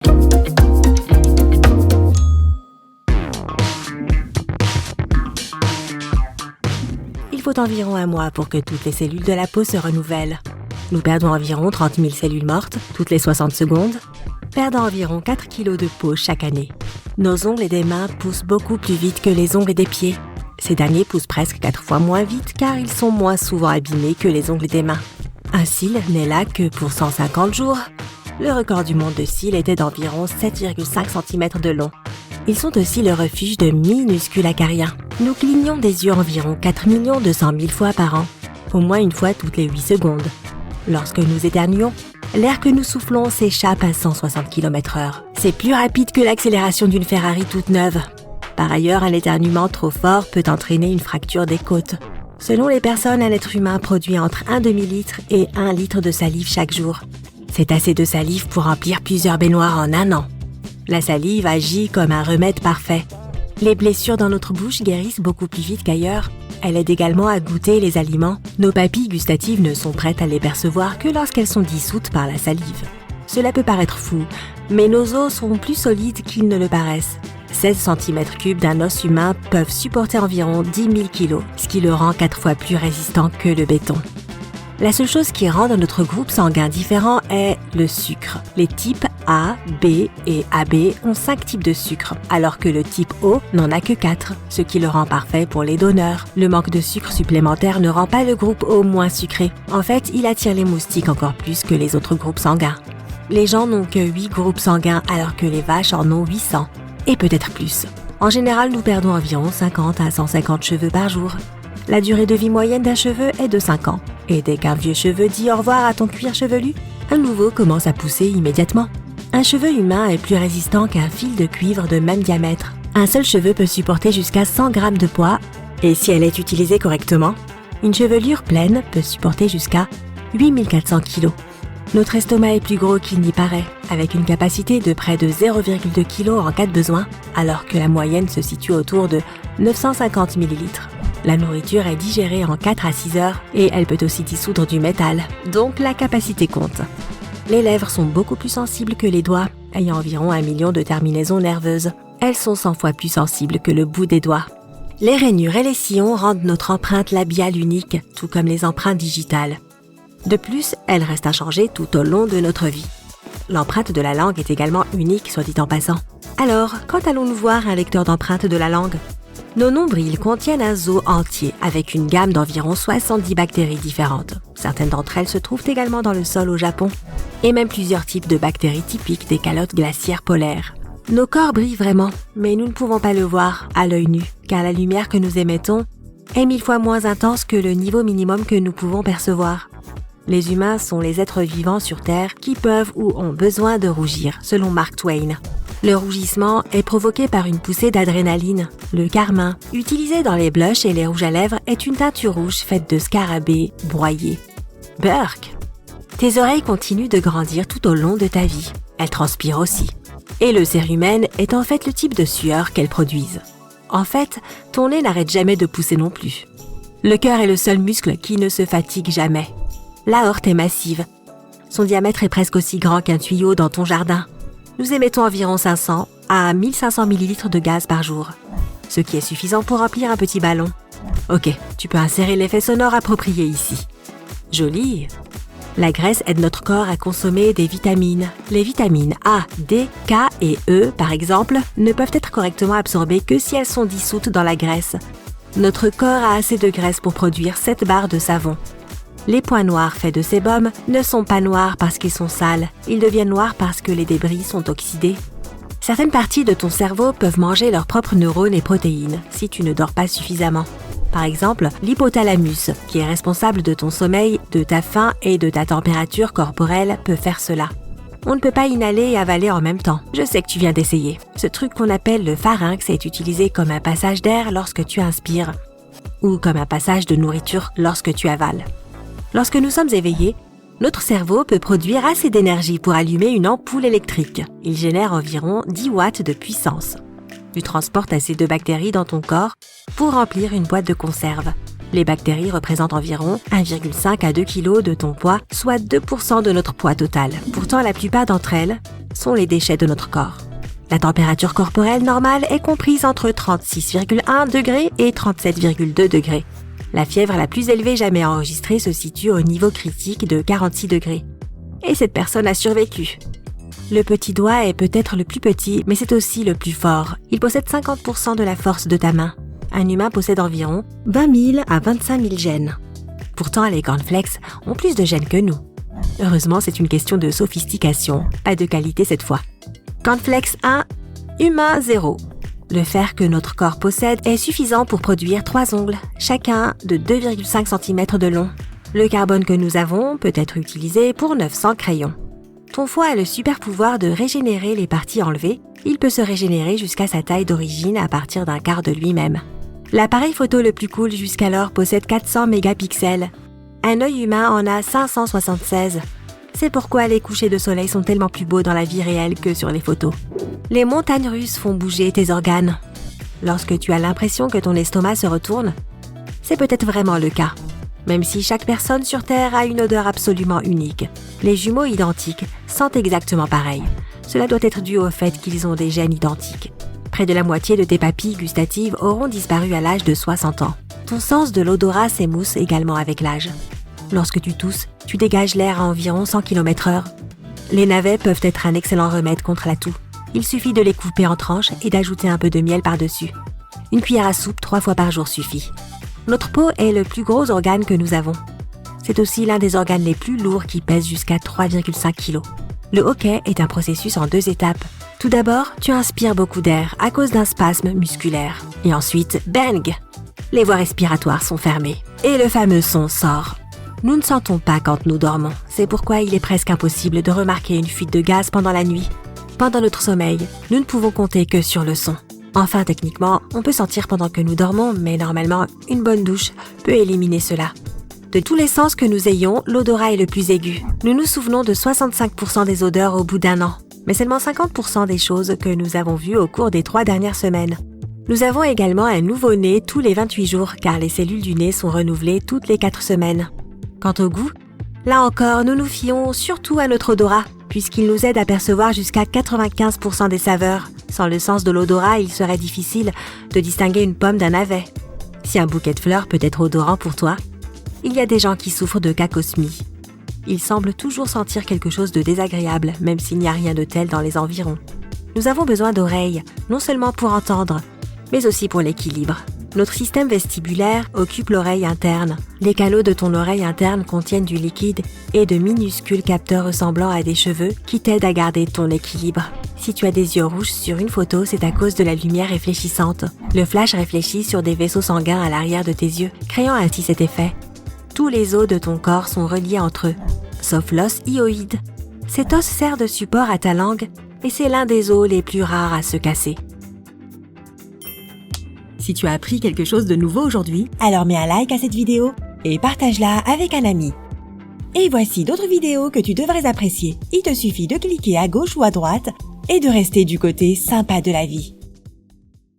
Il faut environ un mois pour que toutes les cellules de la peau se renouvellent. Nous perdons environ 30 000 cellules mortes toutes les 60 secondes, perdant environ 4 kg de peau chaque année. Nos ongles des mains poussent beaucoup plus vite que les ongles des pieds. Ces derniers poussent presque 4 fois moins vite car ils sont moins souvent abîmés que les ongles des mains. Un cil n'est là que pour 150 jours. Le record du monde de cils était d'environ 7,5 cm de long. Ils sont aussi le refuge de minuscules acariens. Nous clignons des yeux environ 4 200 000 fois par an, au moins une fois toutes les 8 secondes. Lorsque nous éternuons, l'air que nous soufflons s'échappe à 160 km/h. C'est plus rapide que l'accélération d'une Ferrari toute neuve. Par ailleurs, un éternuement trop fort peut entraîner une fracture des côtes. Selon les personnes, un être humain produit entre 1 demi-litre et 1 litre de salive chaque jour. C'est assez de salive pour remplir plusieurs baignoires en un an. La salive agit comme un remède parfait. Les blessures dans notre bouche guérissent beaucoup plus vite qu'ailleurs. Elle aide également à goûter les aliments. Nos papilles gustatives ne sont prêtes à les percevoir que lorsqu'elles sont dissoutes par la salive. Cela peut paraître fou, mais nos os sont plus solides qu'ils ne le paraissent. 16 cm3 d'un os humain peuvent supporter environ 10 000 kg, ce qui le rend 4 fois plus résistant que le béton. La seule chose qui rend notre groupe sanguin différent est le sucre. Les types A, B et AB ont 5 types de sucre, alors que le type O n'en a que 4, ce qui le rend parfait pour les donneurs. Le manque de sucre supplémentaire ne rend pas le groupe O moins sucré. En fait, il attire les moustiques encore plus que les autres groupes sanguins. Les gens n'ont que 8 groupes sanguins alors que les vaches en ont 800, et peut-être plus. En général, nous perdons environ 50 à 150 cheveux par jour. La durée de vie moyenne d'un cheveu est de 5 ans. Et dès qu'un vieux cheveu dit au revoir à ton cuir chevelu, un nouveau commence à pousser immédiatement. Un cheveu humain est plus résistant qu'un fil de cuivre de même diamètre. Un seul cheveu peut supporter jusqu'à 100 grammes de poids, et si elle est utilisée correctement, une chevelure pleine peut supporter jusqu'à 8400 kg. Notre estomac est plus gros qu'il n'y paraît, avec une capacité de près de 0,2 kg en cas de besoin, alors que la moyenne se situe autour de 950 ml. La nourriture est digérée en 4 à 6 heures et elle peut aussi dissoudre du métal, donc la capacité compte. Les lèvres sont beaucoup plus sensibles que les doigts, ayant environ 1 million de terminaisons nerveuses. Elles sont 100 fois plus sensibles que le bout des doigts. Les rainures et les sillons rendent notre empreinte labiale unique, tout comme les empreintes digitales. De plus, elles restent inchangées tout au long de notre vie. L'empreinte de la langue est également unique, soit dit en passant. Alors, quand allons-nous voir un lecteur d'empreintes de la langue ? Nos nombrils contiennent un zoo entier avec une gamme d'environ 70 bactéries différentes. Certaines d'entre elles se trouvent également dans le sol au Japon, et même plusieurs types de bactéries typiques des calottes glaciaires polaires. Nos corps brillent vraiment, mais nous ne pouvons pas le voir à l'œil nu, car la lumière que nous émettons est 1000 fois moins intense que le niveau minimum que nous pouvons percevoir. Les humains sont les êtres vivants sur Terre qui peuvent ou ont besoin de rougir, selon Mark Twain. Le rougissement est provoqué par une poussée d'adrénaline. Le carmin, utilisé dans les blushs et les rouges à lèvres, est une teinture rouge faite de scarabées broyés. Burk. Tes oreilles continuent de grandir tout au long de ta vie. Elles transpirent aussi. Et le cérumen est en fait le type de sueur qu'elles produisent. En fait, ton nez n'arrête jamais de pousser non plus. Le cœur est le seul muscle qui ne se fatigue jamais. L'aorte est massive. Son diamètre est presque aussi grand qu'un tuyau dans ton jardin. Nous émettons environ 500 à 1500 ml de gaz par jour, ce qui est suffisant pour remplir un petit ballon. Ok, tu peux insérer l'effet sonore approprié ici. Joli! La graisse aide notre corps à consommer des vitamines. Les vitamines A, D, K et E, par exemple, ne peuvent être correctement absorbées que si elles sont dissoutes dans la graisse. Notre corps a assez de graisse pour produire 7 barres de savon. Les points noirs faits de sébum ne sont pas noirs parce qu'ils sont sales, ils deviennent noirs parce que les débris sont oxydés. Certaines parties de ton cerveau peuvent manger leurs propres neurones et protéines si tu ne dors pas suffisamment. Par exemple, l'hypothalamus, qui est responsable de ton sommeil, de ta faim et de ta température corporelle, peut faire cela. On ne peut pas inhaler et avaler en même temps. Je sais que tu viens d'essayer. Ce truc qu'on appelle le pharynx est utilisé comme un passage d'air lorsque tu inspires, ou comme un passage de nourriture lorsque tu avales. Lorsque nous sommes éveillés, notre cerveau peut produire assez d'énergie pour allumer une ampoule électrique. Il génère environ 10 watts de puissance. Tu transportes assez de bactéries dans ton corps pour remplir une boîte de conserve. Les bactéries représentent environ 1,5 à 2 kg de ton poids, soit 2% de notre poids total. Pourtant, la plupart d'entre elles sont les déchets de notre corps. La température corporelle normale est comprise entre 36,1 degrés et 37,2 degrés. La fièvre la plus élevée jamais enregistrée se situe au niveau critique de 46 degrés. Et cette personne a survécu. Le petit doigt est peut-être le plus petit, mais c'est aussi le plus fort. Il possède 50% de la force de ta main. Un humain possède environ 20 000 à 25 000 gènes. Pourtant, les cornflakes ont plus de gènes que nous. Heureusement, c'est une question de sophistication, pas de qualité cette fois. Cornflakes 1, humain 0. Le fer que notre corps possède est suffisant pour produire 3 ongles, chacun de 2,5 cm de long. Le carbone que nous avons peut être utilisé pour 900 crayons. Ton foie a le super pouvoir de régénérer les parties enlevées. Il peut se régénérer jusqu'à sa taille d'origine à partir d'un quart de lui-même. L'appareil photo le plus cool jusqu'alors possède 400 mégapixels. Un œil humain en a 576. C'est pourquoi les couchers de soleil sont tellement plus beaux dans la vie réelle que sur les photos. Les montagnes russes font bouger tes organes. Lorsque tu as l'impression que ton estomac se retourne, c'est peut-être vraiment le cas. Même si chaque personne sur Terre a une odeur absolument unique, les jumeaux identiques sentent exactement pareil. Cela doit être dû au fait qu'ils ont des gènes identiques. Près de la moitié de tes papilles gustatives auront disparu à l'âge de 60 ans. Ton sens de l'odorat s'émousse également avec l'âge. Lorsque tu tousses, tu dégages l'air à environ 100 km/h. Les navets peuvent être un excellent remède contre la toux. Il suffit de les couper en tranches et d'ajouter un peu de miel par-dessus. Une cuillère à soupe 3 fois par jour suffit. Notre peau est le plus gros organe que nous avons. C'est aussi l'un des organes les plus lourds qui pèse jusqu'à 3,5 kg. Le hockey est un processus en 2 étapes. Tout d'abord, tu inspires beaucoup d'air à cause d'un spasme musculaire. Et ensuite, bang! Les voies respiratoires sont fermées. Et le fameux son sort. Nous ne sentons pas quand nous dormons. C'est pourquoi il est presque impossible de remarquer une fuite de gaz pendant la nuit. Pendant notre sommeil, nous ne pouvons compter que sur le son. Enfin, techniquement, on peut sentir pendant que nous dormons, mais normalement, une bonne douche peut éliminer cela. De tous les sens que nous ayons, l'odorat est le plus aigu. Nous nous souvenons de 65% des odeurs au bout d'un an, mais seulement 50% des choses que nous avons vues au cours des 3 dernières semaines. Nous avons également un nouveau-né tous les 28 jours, car les cellules du nez sont renouvelées toutes les 4 semaines. Quant au goût, là encore, nous nous fions surtout à notre odorat, puisqu'il nous aide à percevoir jusqu'à 95% des saveurs. Sans le sens de l'odorat, il serait difficile de distinguer une pomme d'un navet. Si un bouquet de fleurs peut être odorant pour toi, il y a des gens qui souffrent de cacosmie. Ils semblent toujours sentir quelque chose de désagréable, même s'il n'y a rien de tel dans les environs. Nous avons besoin d'oreilles, non seulement pour entendre, mais aussi pour l'équilibre. Notre système vestibulaire occupe l'oreille interne. Les canaux de ton oreille interne contiennent du liquide et de minuscules capteurs ressemblant à des cheveux qui t'aident à garder ton équilibre. Si tu as des yeux rouges sur une photo, c'est à cause de la lumière réfléchissante. Le flash réfléchit sur des vaisseaux sanguins à l'arrière de tes yeux, créant ainsi cet effet. Tous les os de ton corps sont reliés entre eux, sauf l'os hyoïde. Cet os sert de support à ta langue et c'est l'un des os les plus rares à se casser. Si tu as appris quelque chose de nouveau aujourd'hui, alors mets un like à cette vidéo et partage-la avec un ami. Et voici d'autres vidéos que tu devrais apprécier. Il te suffit de cliquer à gauche ou à droite et de rester du côté sympa de la vie.